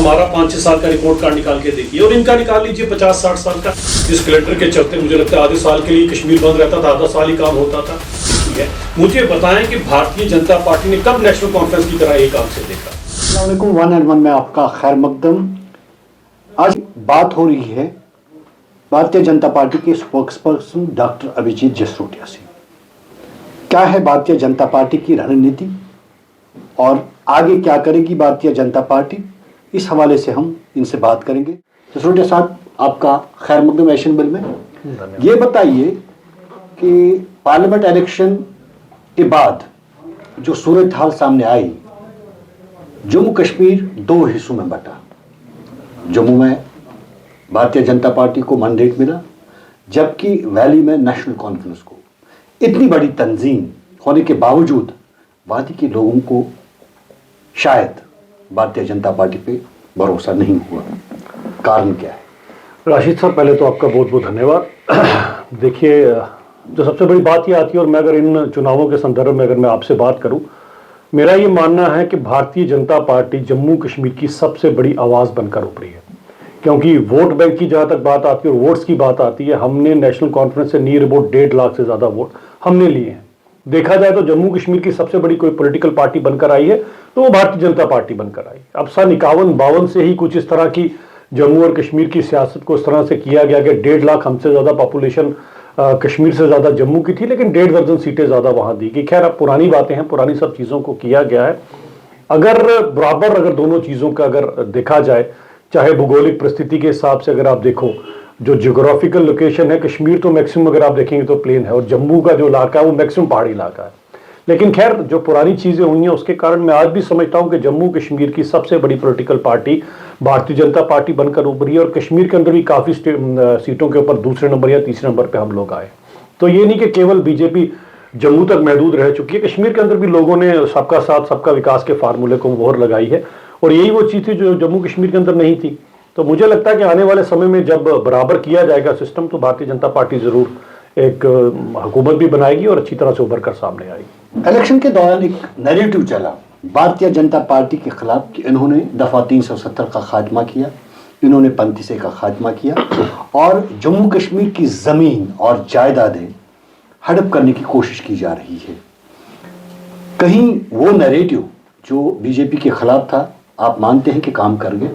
हमारा 5-6 साल का रिपोर्ट कार्ड निकाल के देखिए और इनका निकाल लीजिए 50-60 साल का। जिस कैलेंडर के चलते मुझे लगता है आधे साल के लिए कश्मीर बंद रहता था, आधा साल ही काम होता था। ठीक है, मुझे बताएं कि भारतीय जनता पार्टी ने कब नेशनल कॉन्फ्रेंस की तरह एक आंख से देखा। अस्सलाम वालेकुम, 1 and 1 में आपका खैर मकदम। आज बात हो रही है भारतीय जनता पार्टी के स्पोक्सपर्सन डॉक्टर अभिजीत जसरोटिया से। क्या है भारतीय जनता पार्टी की रणनीति और आगे क्या करेगी भारतीय जनता पार्टी, इस हवाले से हम इनसे बात करेंगे। जसरोटिया साहब, आपका खैर मकदम एशियन बिल में। ये बताइए कि पार्लियामेंट इलेक्शन के बाद जो सूरत हाल सामने आई, जम्मू कश्मीर 2 हिस्सों में बटा। जम्मू में भारतीय जनता पार्टी को मैंडेट मिला, जबकि वैली में नेशनल कॉन्फ्रेंस को। इतनी बड़ी तंजीम होने के बावजूद वादी के लोगों को शायद भारतीय जनता पार्टी पे भरोसा नहीं हुआ। कारण क्या है? राशिद साहब, पहले तो आपका बहुत बहुत धन्यवाद। देखिए, जो सबसे बड़ी बात ये आती है, और मैं अगर इन चुनावों के संदर्भ में अगर मैं आपसे बात करूं, मेरा ये मानना है कि भारतीय जनता पार्टी जम्मू कश्मीर की सबसे बड़ी आवाज़ बनकर उभरी है। क्योंकि वोट बैंक की जहाँ तक बात आती है और वोट्स की बात आती है, हमने नेशनल कॉन्फ्रेंस से नियर अबाउट 1.5 लाख से ज़्यादा वोट हमने लिए हैं। देखा जाए तो जम्मू कश्मीर की सबसे बड़ी कोई पॉलिटिकल पार्टी बनकर आई है तो वो भारतीय जनता पार्टी बनकर आई। अब सन 51-52 से ही कुछ इस तरह की जम्मू और कश्मीर की सियासत को इस तरह से किया गया कि 1.5 लाख, हमसे ज़्यादा पॉपुलेशन कश्मीर से ज़्यादा जम्मू की थी, लेकिन 1.5 दर्जन सीटें ज़्यादा वहाँ दी गई। खैर, अब पुरानी बातें हैं, पुरानी सब चीज़ों को किया गया है। अगर बराबर अगर दोनों चीज़ों का अगर देखा जाए, चाहे भूगोलिक परिस्थिति के हिसाब से अगर आप देखो, जो जियोग्राफिकल लोकेशन है, कश्मीर तो मैक्सिमम अगर आप देखेंगे तो प्लेन है और जम्मू का जो इलाका है वो मैक्सिमम पहाड़ी इलाका है। लेकिन खैर, जो पुरानी चीज़ें हुई हैं उसके कारण मैं आज भी समझता हूं कि जम्मू कश्मीर की सबसे बड़ी political party Bharatiya Janata party बनकर उभरी है और कश्मीर के अंदर भी काफ़ी सीटों के ऊपर दूसरे नंबर या तीसरे नंबर पर हम लोग आए। तो ये नहीं कि केवल बीजेपी जम्मू तक महदूद रह चुकी है, कश्मीर के अंदर भी लोगों ने सबका साथ सबका विकास के फार्मूले को मोहर लगाई है और यही वो चीज़ थी जो जम्मू कश्मीर के अंदर नहीं थी। तो मुझे लगता है कि आने वाले समय में जब बराबर किया जाएगा सिस्टम, तो भारतीय जनता पार्टी जरूर एक हुकूमत भी बनाएगी और अच्छी तरह से उभर कर सामने आएगी। इलेक्शन के दौरान एक नैरेटिव चला भारतीय जनता पार्टी के खिलाफ कि इन्होंने दफा 370 का खात्मा किया, इन्होंने 35 का खात्मा किया और जम्मू कश्मीर की जमीन और जायदादें हड़प करने की कोशिश की जा रही है। कहीं वो नैरेटिव जो बीजेपी के खिलाफ था, आप मानते हैं कि काम कर गए?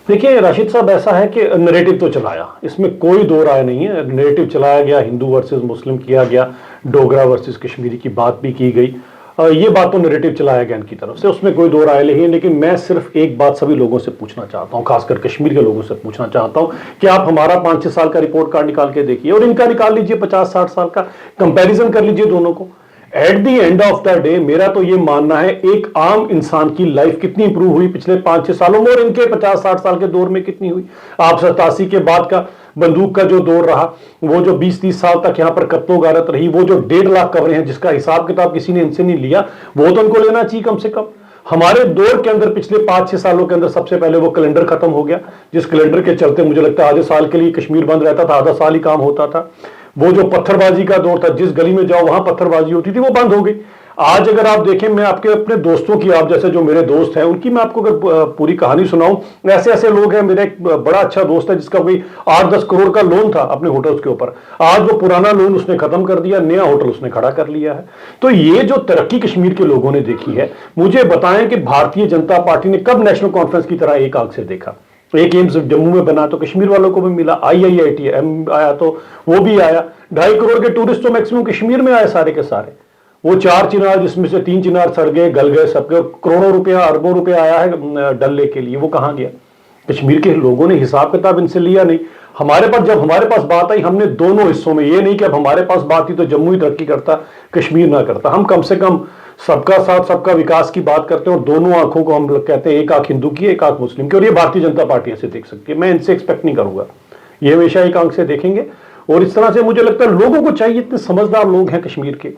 देखिए राशिद साहब, ऐसा है कि नैरेटिव तो चलाया, इसमें कोई दो राय नहीं है। नैरेटिव चलाया गया, हिंदू वर्सेस मुस्लिम किया गया, डोगरा वर्सेस कश्मीरी की बात भी की गई। ये बात तो नैरेटिव चलाया गया इनकी तरफ से, उसमें कोई दो राय नहीं है। लेकिन मैं सिर्फ एक बात सभी लोगों से पूछना चाहता हूँ, खासकर कश्मीर के लोगों से पूछना चाहता हूँ कि आप हमारा 5-6 साल का रिपोर्ट कार्ड निकाल के देखिए और इनका निकाल लीजिए 50-60 साल का, कंपेरिजन कर लीजिए दोनों को। At the end of the day मेरा तो ये मानना है, एक आम इंसान की लाइफ कितनी इंप्रूव हुई पिछले 5-6 सालों में और इनके 50-60 साल के दौर में कितनी हुई। आप 87 के बाद का बंदूक का जो दौर रहा, वो जो 20-30 साल तक यहाँ पर कत्लो गारत रही, वो जो 1.5 लाख कवरें हैं जिसका हिसाब किताब किसी ने इनसे नहीं लिया, वो तो उनको लेना चाहिए कम से कम। हमारे दौर के अंदर पिछले 5-6 सालों के अंदर सबसे पहले वो कैलेंडर खत्म हो गया, जिस कैलेंडर के चलते मुझे लगता है आधे साल के लिए कश्मीर बंद रहता था, आधा साल ही काम होता था। वो जो पत्थरबाजी का दौर था, जिस गली में जाओ वहां पत्थरबाजी होती थी, वो बंद हो गई। आज अगर आप देखें, मैं आपके अपने दोस्तों की, आप जैसे जो मेरे दोस्त हैं उनकी मैं आपको अगर पूरी कहानी सुनाऊं, ऐसे ऐसे लोग हैं। मेरा एक बड़ा अच्छा दोस्त है जिसका कोई 8-10 करोड़ का लोन था अपने होटल्स के ऊपर, आज वो पुराना लोन उसने खत्म कर दिया, नया होटल उसने खड़ा कर लिया है। तो ये जो तरक्की कश्मीर के लोगों ने देखी है, मुझे बताएं कि भारतीय जनता पार्टी ने कब नेशनल कॉन्फ्रेंस की तरह एक आंख से देखा। एक एम्स जम्मू में बना तो कश्मीर वालों को भी मिला, IIIT आया तो वो भी आया, 2.5 करोड़ के टूरिस्ट तो मैक्सिमम कश्मीर में आए सारे के सारे। वो 4 चिनार जिसमें से 3 चिनार सड़ गए, गल गए सबके, करोड़ों रुपया अरबों रुपया आया है डल लेक के लिए, वो कहाँ गया? कश्मीर के लोगों ने हिसाब किताब इनसे लिया नहीं। हमारे पास जब हमारे पास बात आई, हमने दोनों हिस्सों में, ये नहीं कि अब हमारे पास बात थी तो जम्मू ही तरक्की करता कश्मीर ना करता। हम कम से कम सबका साथ सबका विकास की बात करते हैं और दोनों आंखों को हम लोग कहते हैं, एक आंख हिंदू की, एक आंख मुस्लिम की, और ये भारतीय जनता पार्टी ऐसे देख सकती है। मैं इनसे एक्सपेक्ट नहीं करूंगा, ये हमेशा एक आंख से देखेंगे और इस तरह से मुझे लगता है लोगों को चाहिए, इतने समझदार लोग हैं कश्मीर के,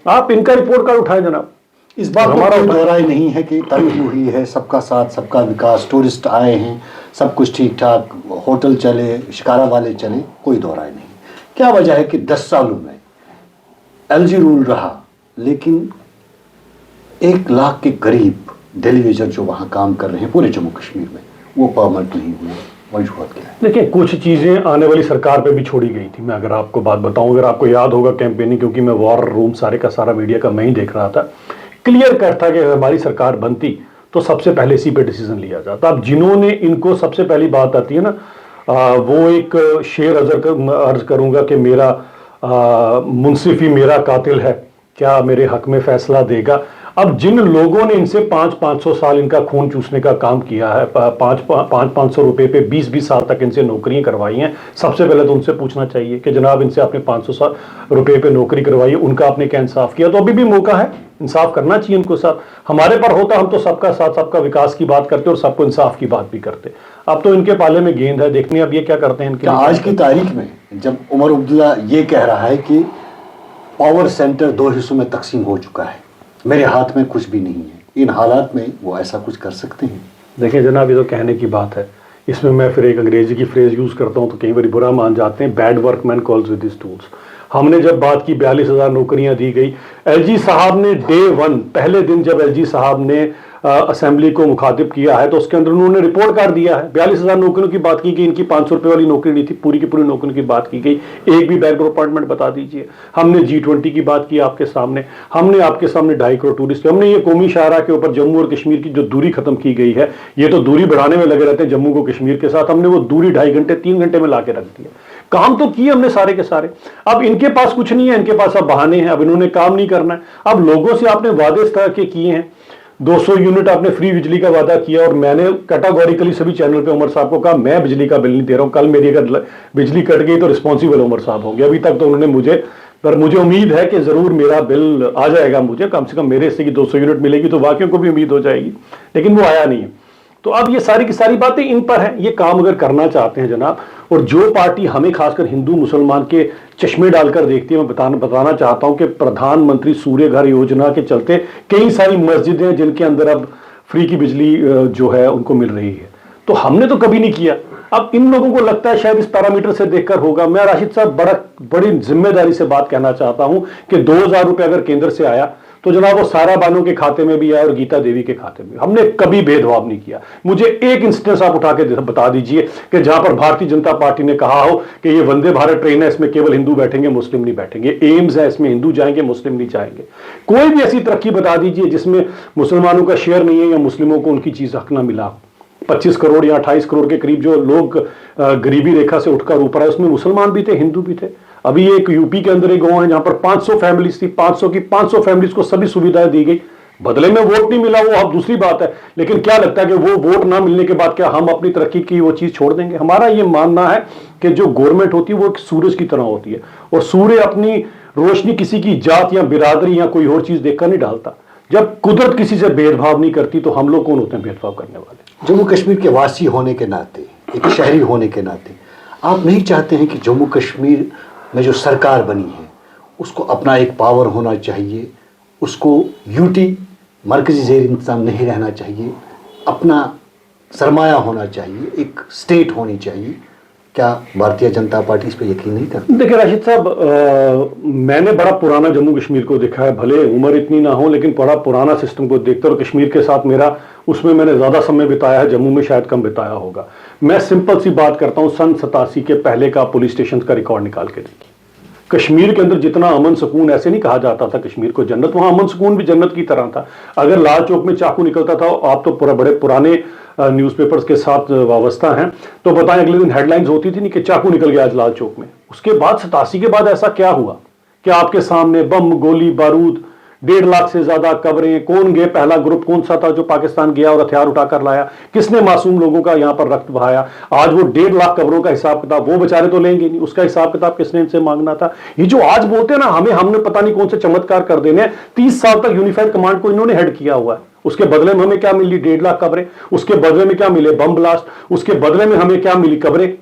आप इनका रिपोर्ट कार्ड उठाए जनाब। इस बात में कोई दो राय नहीं है कि तरक्की हुई है, सबका साथ सबका विकास, टूरिस्ट आए हैं, सब कुछ ठीक ठाक, होटल चले, शिकारा वाले चले, कोई दो राय नहीं। क्या वजह है कि 10 सालों में LG रूल रहा, लेकिन 1 लाख के करीब डेलीवेजर जो वहाँ काम कर रहे हैं पूरे जम्मू कश्मीर में, वो परमानेंट नहीं हुए, वजूहत क्या है? देखिए, कुछ चीज़ें आने वाली सरकार पे भी छोड़ी गई थी। मैं अगर आपको बात बताऊं, अगर आपको याद होगा कैंपेनिंग, क्योंकि मैं वॉर रूम सारे का सारा मीडिया का मैं ही देख रहा था, क्लियर कट था कि अगर हमारी सरकार बनती तो सबसे पहले इसी पे डिसीजन लिया जाता। अब जिन्होंने इनको, सबसे पहली बात आती है ना, वो एक शेर अर्ज करूंगा कि मेरा मुंसिफ ही मेरा कातिल है, क्या मेरे हक में फैसला देगा। अब जिन लोगों ने इनसे 500 साल इनका खून चूसने का काम किया है, 500 रुपए पे 20 साल तक इनसे नौकरियां करवाई हैं, सबसे पहले तो उनसे पूछना चाहिए कि जनाब इनसे आपने 500 रुपए पे नौकरी करवाई है, उनका आपने क्या इंसाफ किया? तो अभी भी मौका है, इंसाफ करना चाहिए उनको। साथ हमारे पर होता, हम तो सबका साथ, सबका विकास की बात करते और सबको इंसाफ की बात भी करते। अब तो इनके पाले में गेंद है, देखने अब ये क्या करते हैं। इनके आज की तारीख में जब उमर अब्दुल्ला ये कह रहा है कि पावर सेंटर 2 हिस्सों में तकसीम हो चुका है, मेरे हाथ में कुछ भी नहीं है, इन हालात में वो ऐसा कुछ कर सकते हैं? देखिए जनाब, ये तो कहने की बात है। इसमें मैं फिर एक अंग्रेजी की फ्रेज यूज करता हूं तो कई बार बुरा मान जाते हैं, bad workman calls with his tools. हमने जब बात की 42,000 नौकरियां दी गई, एलजी साहब ने डे 1 पहले दिन जब एलजी साहब ने असेंबली को मुखातिब किया है तो उसके अंदर उन्होंने रिपोर्ट कार्ड दिया है। 42,000 नौकरियों की बात की गई, इनकी 500 रुपए वाली नौकरी नहीं थी, पूरी की पूरी नौकरियों की बात की गई। एक भी बैकग्राउंड अपॉइंटमेंट बता दीजिए। हमने G20 की बात की आपके सामने, हमने आपके सामने 2.5 करोड़ टूरिस्ट, हमने ये कौमी शाहरा के ऊपर जम्मू और कश्मीर की जो दूरी खत्म की गई है, ये तो दूरी बढ़ाने में लगे रहते हैं जम्मू को कश्मीर के साथ, हमने वो दूरी 2.5 घंटे 3 घंटे में ला के रख दिया। काम तो किए हमने सारे के सारे। अब इनके पास कुछ नहीं है, इनके पास अब बहाने हैं, अब इन्होंने काम नहीं करना है। अब लोगों से आपने वादे इस तरह के किए हैं, 200 यूनिट आपने फ्री बिजली का वादा किया और मैंने कैटेगोरिकली सभी चैनल पे उमर साहब को कहा मैं बिजली का बिल नहीं दे रहा हूं, कल मेरी अगर बिजली कट गई तो रिस्पॉन्सिबल उमर साहब होंगे। अभी तक तो उन्होंने मुझे उम्मीद है कि जरूर मेरा बिल आ जाएगा, मुझे कम से कम मेरे से की 200 यूनिट मिलेगी तो बाकियों को भी उम्मीद हो जाएगी, लेकिन वो आया नहीं है। तो अब ये सारी की सारी बातें इन पर है। ये काम अगर करना चाहते हैं जनाब, और जो पार्टी हमें खासकर हिंदू मुसलमान के चश्मे डालकर देखती है, मैं बताना चाहता हूं कि प्रधानमंत्री सूर्य घर योजना के चलते कई सारी मस्जिदें हैं जिनके अंदर अब फ्री की बिजली जो है उनको मिल रही है, तो हमने तो कभी नहीं किया। अब इन लोगों को लगता है शायद इस पैरामीटर से देखकर होगा। मैं राशिद साहब बड़ी जिम्मेदारी से बात कहना चाहता हूं कि 2,000 रुपए अगर केंद्र से आया तो जनाब वो सारा बानों के खाते में भी आया और गीता देवी के खाते में। हमने कभी भेदभाव नहीं किया। मुझे एक इंस्टेंस आप उठा के बता दीजिए कि जहां पर भारतीय जनता पार्टी ने कहा हो कि ये वंदे भारत ट्रेन है, इसमें केवल हिंदू बैठेंगे, मुस्लिम नहीं बैठेंगे, एम्स है इसमें हिंदू जाएंगे, मुस्लिम नहीं जाएंगे। कोई भी ऐसी तरक्की बता दीजिए जिसमें मुसलमानों का शेयर नहीं है या मुस्लिमों को उनकी चीज हक ना मिला। 25 करोड़ या 28 करोड़ के करीब जो लोग गरीबी रेखा से उठकर ऊपर है, उसमें मुसलमान भी थे, हिंदू भी थे। अभी एक यूपी के अंदर एक गांव है जहां पर 500 फैमिलीज थी, 500 की 500 फैमिलीज को सभी सुविधाएं दी गई, बदले में वोट नहीं मिला, वो अब दूसरी बात है। लेकिन क्या लगता है कि वो वोट ना मिलने के बाद क्या हम अपनी तरक्की की वो चीज छोड़ देंगे? हमारा ये मानना है कि जो गवर्नमेंट होती है वो एक सूरज की तरह होती है और सूर्य अपनी रोशनी किसी की जात या बिरादरी या कोई और चीज देखकर नहीं डालता। जब कुदरत किसी से भेदभाव नहीं करती तो हम लोग कौन होते हैं भेदभाव करने वाले? जम्मू कश्मीर के वासी होने के नाते, एक शहरी होने के नाते, आप नहीं चाहते हैं कि जम्मू कश्मीर में जो सरकार बनी है उसको अपना एक पावर होना चाहिए, उसको यूटी मरकजी ज़ेर इंतज़ाम नहीं रहना चाहिए, अपना सरमाया होना चाहिए, एक स्टेट होनी चाहिए? क्या भारतीय जनता पार्टी इस पर यकीन नहीं करती? देखिए राशिद साहब, मैंने बड़ा पुराना जम्मू कश्मीर को देखा है, भले उम्र इतनी ना हो लेकिन बड़ा पुराना सिस्टम को देखते, और कश्मीर के साथ मेरा उसमें मैंने ज़्यादा समय बिताया है, जम्मू में शायद कम बिताया होगा। मैं सिंपल सी बात करता हूँ, सन 87 के पहले का पुलिस स्टेशन का रिकॉर्ड निकाल के देखिए। कश्मीर के अंदर जितना अमन सुकून, ऐसे नहीं कहा जाता था कश्मीर को जन्नत, वहाँ अमन सुकून भी जन्नत की तरह था। अगर लाल चौक में चाकू निकलता था, आप तो बड़े पुराने न्यूज़पेपर्स के साथ वाबस्ता हैं, तो बताएं अगले दिन हेडलाइंस होती थी नहीं कि चाकू निकल गया आज लाल चौक में। उसके बाद 87 के बाद ऐसा क्या हुआ कि आपके सामने बम, गोली बारूद, 1.5 लाख से ज्यादा कब्रें, कौन गए, पहला ग्रुप कौन सा था जो पाकिस्तान गया और हथियार उठाकर लाया, किसने मासूम लोगों का यहां पर रक्त बहाया? आज वो 1.5 लाख कब्रों का हिसाब किताब वो बेचारे तो लेंगे नहीं, उसका हिसाब किताब किसने इनसे मांगना था? ये जो आज बोलते हैं ना हमने पता नहीं कौन से चमत्कार कर देने, 30 साल तक यूनिफाइड कमांड को इन्होंने हेड किया हुआ है। उसके बदले में हमें क्या मिली? 1.5 लाख कब्रें। उसके बदले में क्या मिले? Bomb blast. उसके बदले में हमें क्या मिली? कब्रें।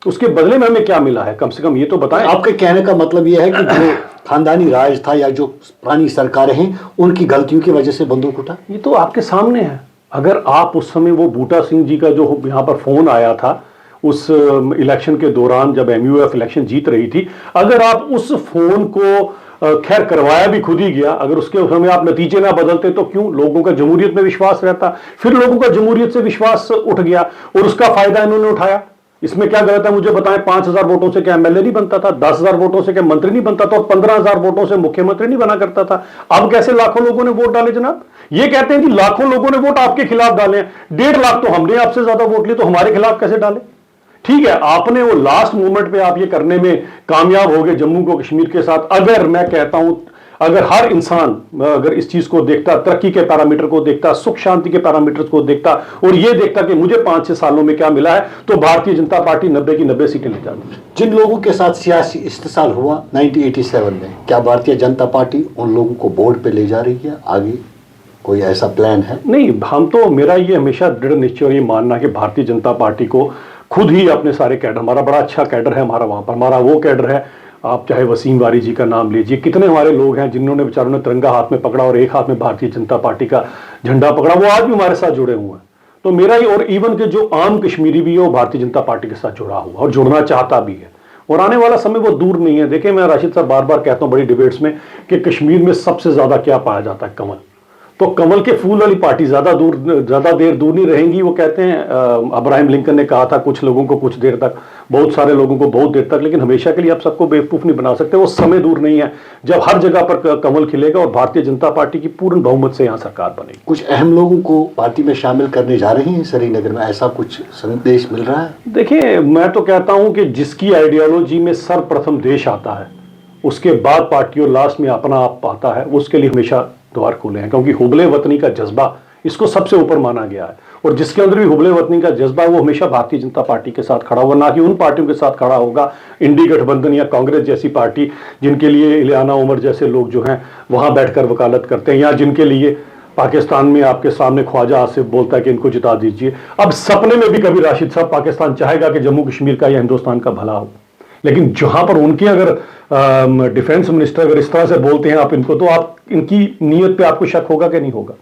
उसके बदले में हमें क्या मिला है? कम से कम ये तो बताएं। आपके कहने का मतलब यह है कि जो खानदानी राज था या जो पुरानी सरकारें हैं उनकी गलतियों की वजह से बंदूक उठा? ये तो आपके सामने है। अगर आप उस समय वो बूटा सिंह जी का जो यहाँ पर फोन आया था उस इलेक्शन के दौरान जब MUF इलेक्शन जीत रही थी, अगर आप उस फोन को खैर करवाया भी खुद ही गया, अगर उसके समय आप नतीजे ना बदलते तो क्यों, लोगों का जमहूरियत में विश्वास रहता, फिर लोगों का जमहूरियत से विश्वास उठ गया और उसका फायदा इन्होंने उठाया। इसमें क्या गलत है मुझे बताएं, 5,000 वोटों से क्या एमएलए नहीं बनता था, 10,000 वोटों से क्या मंत्री नहीं बनता था, और 15,000 वोटों से मुख्यमंत्री नहीं बना करता था। अब कैसे लाखों लोगों ने वोट डाले जनाब? ये कहते हैं कि लाखों लोगों ने वोट आपके खिलाफ डाले हैं, 1.5 लाख तो हमने आपसे ज्यादा वोट लिए, तो हमारे खिलाफ कैसे डाले? ठीक है, आपने वो लास्ट मोमेंट पे आप ये करने में कामयाब हो गए जम्मू को कश्मीर के साथ। अगर मैं कहता हूं, अगर हर इंसान अगर इस चीज को देखता, तरक्की के पैरामीटर को देखता, सुख शांति के पैरामीटर्स को देखता और ये देखता कि मुझे 5-6 सालों में क्या मिला है, तो भारतीय जनता पार्टी 90 की 90 सीटें ले जाती। जिन लोगों के साथ सियासी इस्तेसाल हुआ 1987 में, क्या भारतीय जनता पार्टी उन लोगों को बोर्ड पे ले जा रही है? आगे कोई ऐसा प्लान है? नहीं, हम तो, मेरा ये हमेशा दृढ़ निश्चय और ये मानना कि भारतीय जनता पार्टी को खुद ही अपने सारे कैडर, हमारा बड़ा अच्छा कैडर है हमारा, वहां पर हमारा वो कैडर है, आप चाहे वसीम वारी जी का नाम लीजिए, कितने हमारे लोग हैं जिन्होंने बेचारों ने तिरंगा हाथ में पकड़ा और एक हाथ में भारतीय जनता पार्टी का झंडा पकड़ा, वो आज भी हमारे साथ जुड़े हुए हैं। तो मेरा ही, और इवन के जो आम कश्मीरी भी है वो भारतीय जनता पार्टी के साथ जुड़ा हुआ और जुड़ना चाहता भी है, और आने वाला समय वो दूर नहीं है। देखिए, मैं राशिद साहब बार बार कहता हूँ बड़ी डिबेट्स में कि कश्मीर में सबसे ज्यादा क्या पाया जाता है? कमल। तो कमल के फूल वाली पार्टी ज्यादा देर दूर नहीं रहेंगी। वो कहते हैं, अब्राहम लिंकन ने कहा था, कुछ लोगों को कुछ देर तक, बहुत सारे लोगों को बहुत देर तक, लेकिन हमेशा के लिए आप सबको बेवकूफ नहीं बना सकते। वो समय दूर नहीं है जब हर जगह पर कमल खिलेगा और भारतीय जनता पार्टी की पूर्ण बहुमत से यहाँ सरकार बनेगी। कुछ अहम लोगों को पार्टी में शामिल करने जा रहे हैं श्रीनगर में, ऐसा कुछ संदेश मिल रहा है? देखिए, मैं तो कहता हूं कि जिसकी आइडियोलॉजी में सर्वप्रथम देश आता है, उसके बाद पार्टी और लास्ट में अपना आप आता है, उसके लिए हमेशा द्वार खुले हैं, क्योंकि हुबले वतनी का जज्बा इसको सबसे ऊपर माना गया है, और जिसके अंदर भी हुबले वतनी का जज्बा है वो हमेशा भारतीय जनता पार्टी के साथ खड़ा होगा, ना कि उन पार्टियों के साथ खड़ा होगा इंडी गठबंधन या कांग्रेस जैसी पार्टी, जिनके लिए इलियाना उमर जैसे लोग जो हैं वहां बैठकर वकालत करते हैं, या जिनके लिए पाकिस्तान में आपके सामने ख्वाजा आसिफ बोलता है कि इनको जिता दीजिए। अब सपने में भी कभी राशिद साहब पाकिस्तान चाहेगा कि जम्मू कश्मीर का या हिंदुस्तान का भला हो, लेकिन जहां पर उनके अगर डिफेंस मिनिस्टर अगर इस तरह से बोलते हैं आप इनको, तो आप इनकी नीयत पे आपको शक होगा कि नहीं होगा?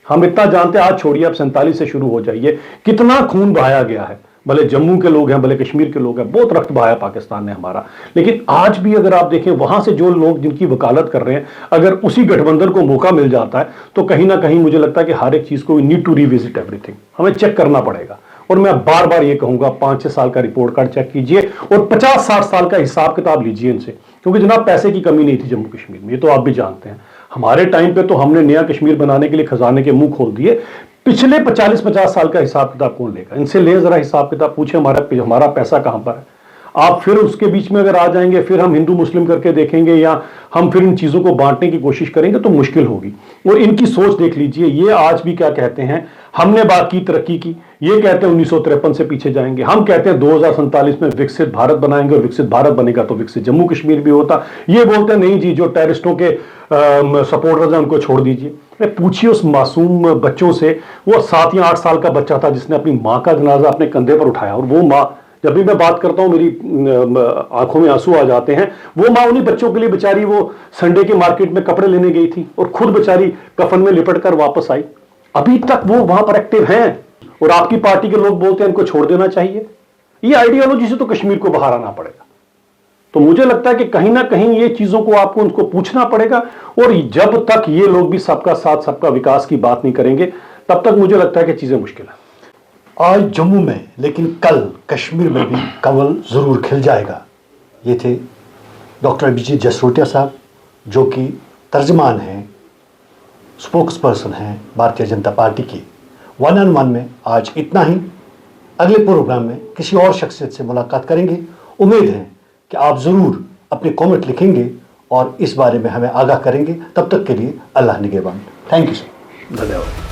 हम इतना जानते हैं, आज छोड़िए, आप 47 से शुरू हो जाइए, कितना खून बहाया गया है, भले जम्मू के लोग हैं, भले कश्मीर के लोग हैं, बहुत रक्त बहाया पाकिस्तान ने हमारा, लेकिन आज भी अगर आप देखें वहां से जो लोग जिनकी वकालत कर रहे हैं, अगर उसी गठबंधन को मौका मिल जाता है तो कहीं ना कहीं मुझे लगता है कि हर एक चीज को नीड टू रिविजिट एवरीथिंग, हमें चेक करना पड़ेगा। और मैं बार बार ये कहूंगा, 5-6 साल का रिपोर्ट कार्ड चेक कीजिए और 50-60 साल का हिसाब किताब लीजिए इनसे, क्योंकि जनाब पैसे की कमी नहीं थी जम्मू कश्मीर में, ये तो आप भी जानते हैं। हमारे टाइम पे तो हमने नया कश्मीर बनाने के लिए खजाने के मुंह खोल दिए। पिछले 40-50 साल का हिसाब किताब कौन लेगा? इनसे ले जरा हिसाब किताब, पूछे हमारा पैसा कहां पर है। आप फिर उसके बीच में अगर आ जाएंगे, फिर हम हिंदू मुस्लिम करके देखेंगे या हम फिर इन चीजों को बांटने की कोशिश करेंगे तो मुश्किल होगी। और इनकी सोच देख लीजिए, ये आज भी क्या कहते हैं, हमने बात की तरक्की की, ये कहते हैं 1953 से पीछे जाएंगे, हम कहते हैं 2047 में विकसित भारत बनाएंगे, और विकसित भारत बनेगा तो विकसित जम्मू कश्मीर भी होता। ये बोलते हैं नहीं जी, जो टेररिस्टों के सपोर्टर्स हैं उनको छोड़ दीजिए। पूछिए उस मासूम बच्चों से, वो 7 या 8 साल का बच्चा था जिसने अपनी माँ का जनाजा अपने कंधे पर उठाया, और वो माँ, जब भी मैं बात करता हूं मेरी आंखों में आंसू आ जाते हैं। वो माँ उन्हीं बच्चों के लिए बेचारी वो संडे के मार्केट में कपड़े लेने गई थी और खुद बेचारी कफन में लिपट कर वापस आई। अभी तक वो वहां पर एक्टिव हैं, और आपकी पार्टी के लोग बोलते हैं इनको छोड़ देना चाहिए। ये आइडियोलॉजी से तो कश्मीर को बाहर आना पड़ेगा। तो मुझे लगता है कि कहीं ना कहीं ये चीजों को आपको उनको पूछना पड़ेगा, और जब तक ये लोग भी सबका साथ सबका विकास की बात नहीं करेंगे, तब तक मुझे लगता है कि चीजें मुश्किल है। आज जम्मू में, लेकिन कल कश्मीर में भी कमल जरूर खिल जाएगा। ये थे डॉक्टर अभिजीत जसरोटिया साहब, जो कि तर्जमान हैं, स्पोक्स पर्सन हैं भारतीय जनता पार्टी की। 1-on-1 में आज इतना ही। अगले प्रोग्राम में किसी और शख्सियत से मुलाकात करेंगे। उम्मीद है कि आप ज़रूर अपने कमेंट लिखेंगे और इस बारे में हमें आगाह करेंगे। तब तक के लिए अल्लाह निगहबान। Thank you sir. धन्यवाद।